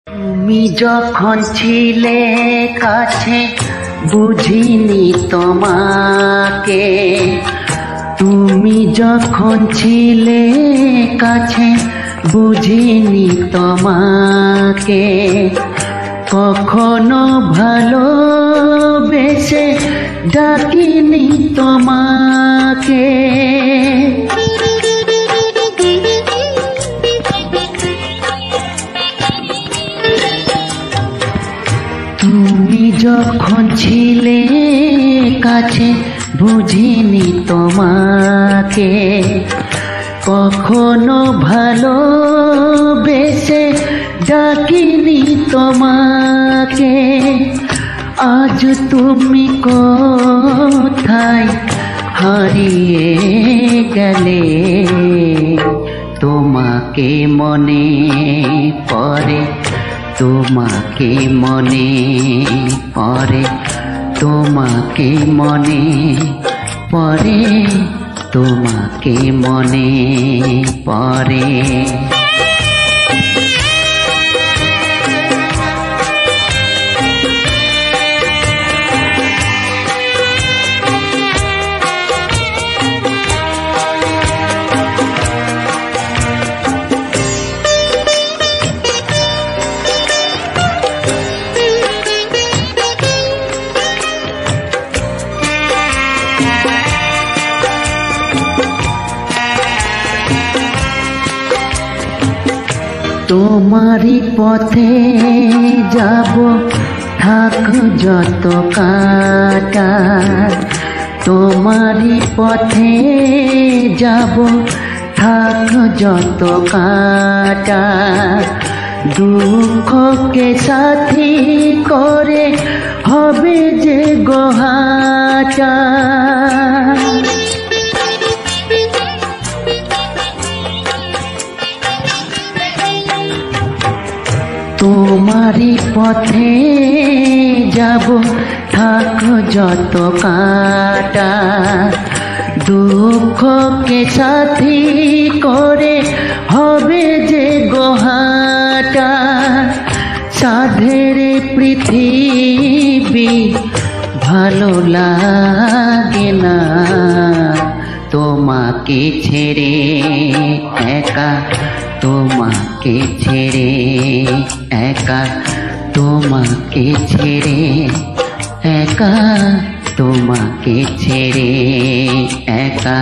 তুমি যখন ছিলে কাছে বুঝিনি তোমাকে, তুমি যখন ছিলে কাছে বুঝিনি তোমাকে, কখনো ভালোবেসে ডাকিনি তোমাকে। তুমি যখন ছিলে কাছে বুঝিনি তোমাকে, কখনো ভালোবেসে ডাকিনি তোমাকে। আজ তুমি কোথায় হারিয়ে গেলে, তোমাকে মনে পড়ে, তোমাকে মনে পড়ে, তোমাকে মনে পড়ে, তোমাকে মনে পড়ে। তোমারই পথে যাব থাক যত কাটা, তোমারই পথে যাব থাক যত কাটা। দুঃখকে সাথী করে হবে যে গোহাটা। তোমারই পথে যাব থাক যত কাটা, দুঃখকে সাথী করে হবে যে গোহাটা। সাধের পৃথিবী ভালো লাগে না, তোমাকে ছেড়ে একা, তোমাকে ছেড়ে একা, তোমাকে ছেড়ে একা, তোমাকে ছেড়ে একা।